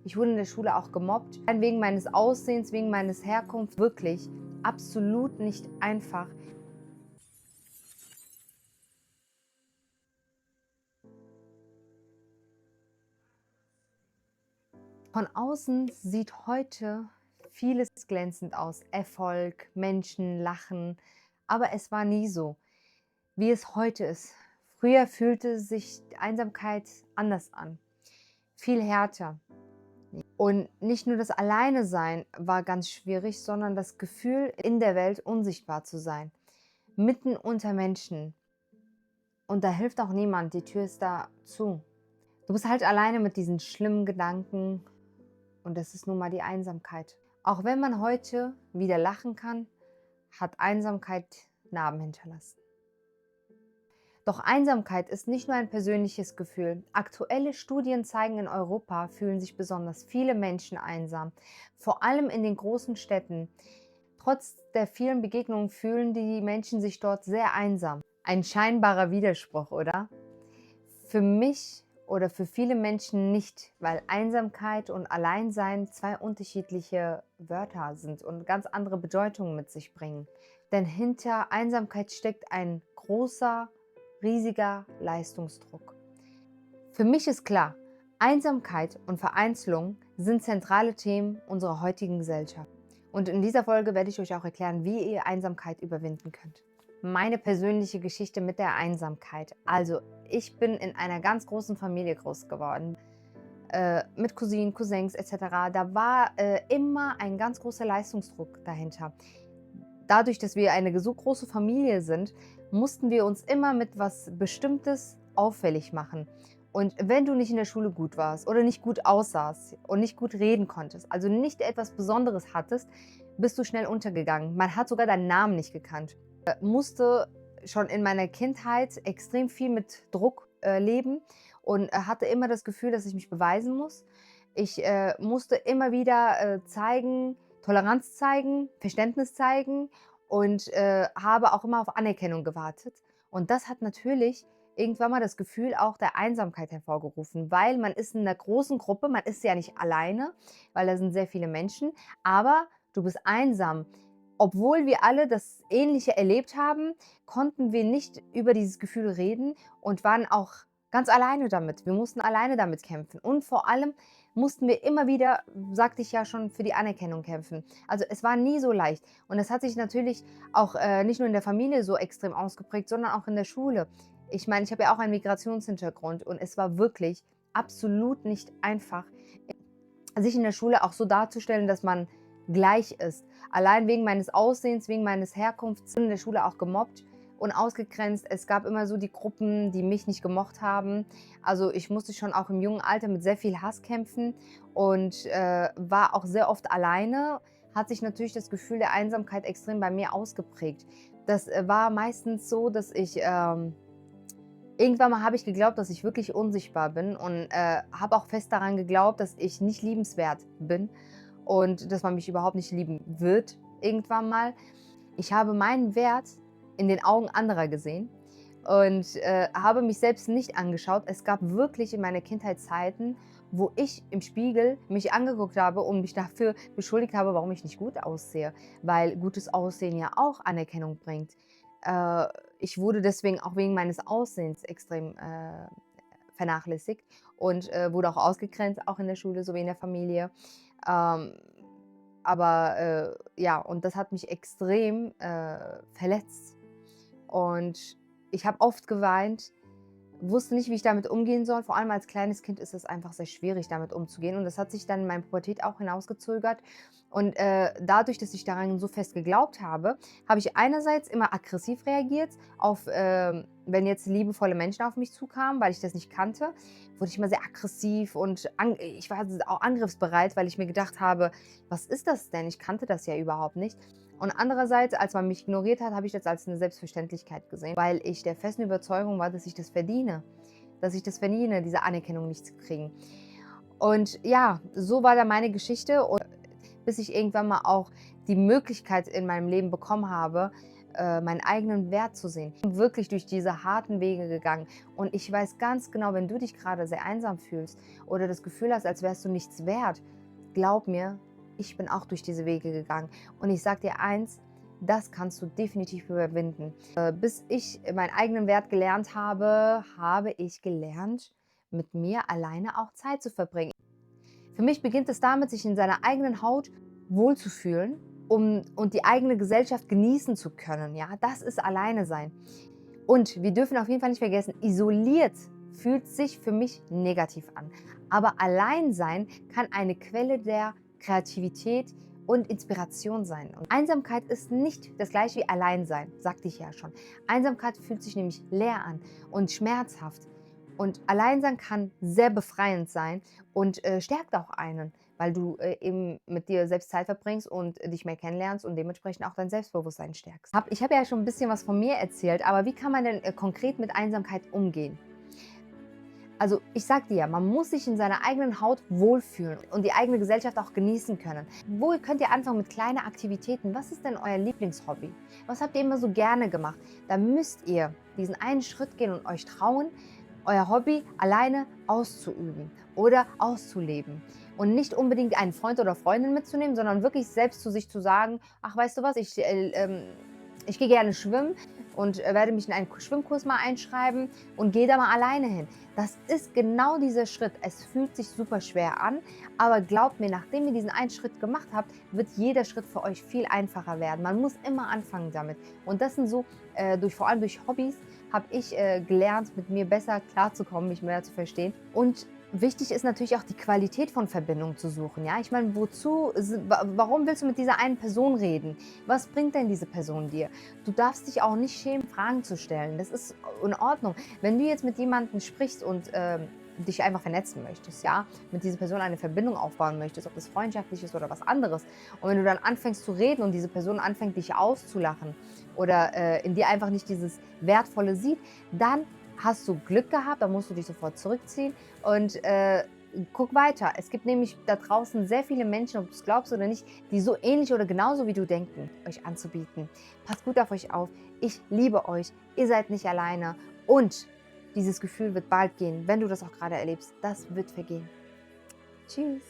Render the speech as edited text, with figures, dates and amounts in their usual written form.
Ich wurde in der Schule auch gemobbt, wegen meines Aussehens, wegen meines Herkunfts. Wirklich absolut nicht einfach. Von außen sieht heute vieles glänzend aus. Erfolg, Menschen, Lachen. Aber es war nie so, wie es heute ist. Früher fühlte sich Einsamkeit anders an. Viel härter. Und nicht nur das Alleine-Sein war ganz schwierig, sondern das Gefühl, in der Welt unsichtbar zu sein. Mitten unter Menschen. Und da hilft auch niemand, die Tür ist da zu. Du bist halt alleine mit diesen schlimmen Gedanken und das ist nun mal die Einsamkeit. Auch wenn man heute wieder lachen kann, hat Einsamkeit Narben hinterlassen. Doch Einsamkeit ist nicht nur ein persönliches Gefühl. Aktuelle Studien zeigen, in Europa fühlen sich besonders viele Menschen einsam, vor allem in den großen Städten. Trotz der vielen Begegnungen fühlen die Menschen sich dort sehr einsam. Ein scheinbarer Widerspruch, oder? Für mich oder für viele Menschen nicht, weil Einsamkeit und Alleinsein zwei unterschiedliche Wörter sind und ganz andere Bedeutungen mit sich bringen. Denn hinter Einsamkeit steckt ein großer, riesiger Leistungsdruck. Für mich ist klar, Einsamkeit und Vereinzelung sind zentrale Themen unserer heutigen Gesellschaft. Und in dieser Folge werde ich euch auch erklären, wie ihr Einsamkeit überwinden könnt. Meine persönliche Geschichte mit der Einsamkeit. Also, ich bin in einer ganz großen Familie groß geworden, mit Cousinen, Cousins etc. Da war immer ein ganz großer Leistungsdruck dahinter. Dadurch, dass wir eine so große Familie sind, mussten wir uns immer mit was Bestimmtes auffällig machen. Und wenn du nicht in der Schule gut warst oder nicht gut aussahst und nicht gut reden konntest, also nicht etwas Besonderes hattest, bist du schnell untergegangen. Man hat sogar deinen Namen nicht gekannt. Musste schon in meiner Kindheit extrem viel mit Druck leben und hatte immer das Gefühl, dass ich mich beweisen muss. Ich musste immer wieder Toleranz zeigen, Verständnis zeigen und habe auch immer auf Anerkennung gewartet. Und das hat natürlich irgendwann mal das Gefühl auch der Einsamkeit hervorgerufen, weil man ist in einer großen Gruppe, man ist ja nicht alleine, weil da sind sehr viele Menschen, aber du bist einsam. Obwohl wir alle das Ähnliche erlebt haben, konnten wir nicht über dieses Gefühl reden und waren auch ganz alleine damit. Wir mussten alleine damit kämpfen. Und vor allem mussten wir immer wieder, sagte ich ja schon, für die Anerkennung kämpfen. Also es war nie so leicht. Und das hat sich natürlich auch nicht nur in der Familie so extrem ausgeprägt, sondern auch in der Schule. Ich meine, ich habe ja auch einen Migrationshintergrund und es war wirklich absolut nicht einfach, sich in der Schule auch so darzustellen, dass man gleich ist. Allein wegen meines Aussehens, wegen meines Herkunfts, in der Schule auch gemobbt und ausgegrenzt. Es gab immer so die Gruppen, die mich nicht gemocht haben. Also ich musste schon auch im jungen Alter mit sehr viel Hass kämpfen und war auch sehr oft alleine. Hat sich natürlich das Gefühl der Einsamkeit extrem bei mir ausgeprägt. Das war meistens so, dass ich irgendwann mal habe ich geglaubt, dass ich wirklich unsichtbar bin und habe auch fest daran geglaubt, dass ich nicht liebenswert bin und dass man mich überhaupt nicht lieben wird irgendwann mal. Ich habe meinen Wert in den Augen anderer gesehen und habe mich selbst nicht angeschaut. Es gab wirklich in meiner Kindheit Zeiten, wo ich im Spiegel mich angeguckt habe und mich dafür beschuldigt habe, warum ich nicht gut aussehe, weil gutes Aussehen ja auch Anerkennung bringt. Ich wurde deswegen auch wegen meines Aussehens extrem vernachlässigt und wurde auch ausgegrenzt, auch in der Schule sowie in der Familie. Ähm, aber ja, und das hat mich extrem verletzt. Und ich habe oft geweint, wusste nicht, wie ich damit umgehen soll. Vor allem als kleines Kind ist es einfach sehr schwierig, damit umzugehen. Und das hat sich dann in meiner Pubertät auch hinausgezögert. Und dadurch, dass ich daran so fest geglaubt habe, habe ich einerseits immer aggressiv reagiert, auf, wenn jetzt liebevolle Menschen auf mich zukamen, weil ich das nicht kannte, wurde ich immer sehr aggressiv und ich war auch angriffsbereit, weil ich mir gedacht habe, was ist das denn? Ich kannte das ja überhaupt nicht. Und andererseits, als man mich ignoriert hat, habe ich das als eine Selbstverständlichkeit gesehen, weil ich der festen Überzeugung war, dass ich das verdiene. Dass ich das verdiene, diese Anerkennung nicht zu kriegen. Und ja, so war dann meine Geschichte. Und bis ich irgendwann mal auch die Möglichkeit in meinem Leben bekommen habe, meinen eigenen Wert zu sehen. Ich bin wirklich durch diese harten Wege gegangen und ich weiß ganz genau, wenn du dich gerade sehr einsam fühlst oder das Gefühl hast, als wärst du nichts wert, glaub mir, ich bin auch durch diese Wege gegangen und ich sage dir eins, das kannst du definitiv überwinden. Bis ich meinen eigenen Wert gelernt habe, habe ich gelernt, mit mir alleine auch Zeit zu verbringen. Für mich beginnt es damit, sich in seiner eigenen Haut wohlzufühlen und die eigene Gesellschaft genießen zu können. Ja, das ist alleine sein. Und wir dürfen auf jeden Fall nicht vergessen, isoliert fühlt sich für mich negativ an. Aber allein sein kann eine Quelle der Kreativität und Inspiration sein. Und Einsamkeit ist nicht das gleiche wie Alleinsein, sagte ich ja schon. Einsamkeit fühlt sich nämlich leer an und schmerzhaft. Und Alleinsein kann sehr befreiend sein und stärkt auch einen, weil du eben mit dir selbst Zeit verbringst und dich mehr kennenlernst und dementsprechend auch dein Selbstbewusstsein stärkst. Ich habe ja schon ein bisschen was von mir erzählt, aber wie kann man denn konkret mit Einsamkeit umgehen? Also ich sag dir ja, man muss sich in seiner eigenen Haut wohlfühlen und die eigene Gesellschaft auch genießen können. Wo könnt ihr anfangen mit kleinen Aktivitäten? Was ist denn euer Lieblingshobby? Was habt ihr immer so gerne gemacht? Da müsst ihr diesen einen Schritt gehen und euch trauen, euer Hobby alleine auszuüben oder auszuleben. Und nicht unbedingt einen Freund oder Freundin mitzunehmen, sondern wirklich selbst zu sich zu sagen, ach weißt du was, ich gehe gerne schwimmen und werde mich in einen Schwimmkurs mal einschreiben und gehe da mal alleine hin. Das ist genau dieser Schritt. Es fühlt sich super schwer an, aber glaubt mir, nachdem ihr diesen einen Schritt gemacht habt, wird jeder Schritt für euch viel einfacher werden. Man muss immer anfangen damit. Und das sind so, vor allem durch Hobbys, habe ich gelernt, mit mir besser klarzukommen, mich mehr zu verstehen. Und wichtig ist natürlich auch die Qualität von Verbindung zu suchen. Ja? Ich meine, warum willst du mit dieser einen Person reden? Was bringt denn diese Person dir? Du darfst dich auch nicht schämen, Fragen zu stellen. Das ist in Ordnung. Wenn du jetzt mit jemandem sprichst und dich einfach vernetzen möchtest, ja, mit dieser Person eine Verbindung aufbauen möchtest, ob das freundschaftlich ist oder was anderes. Und wenn du dann anfängst zu reden und diese Person anfängt, dich auszulachen oder in dir einfach nicht dieses Wertvolle sieht, dann hast du Glück gehabt, dann musst du dich sofort zurückziehen und guck weiter. Es gibt nämlich da draußen sehr viele Menschen, ob du es glaubst oder nicht, die so ähnlich oder genauso wie du denken, euch anzubieten. Passt gut auf euch auf. Ich liebe euch. Ihr seid nicht alleine. Und dieses Gefühl wird bald gehen, wenn du das auch gerade erlebst. Das wird vergehen. Tschüss.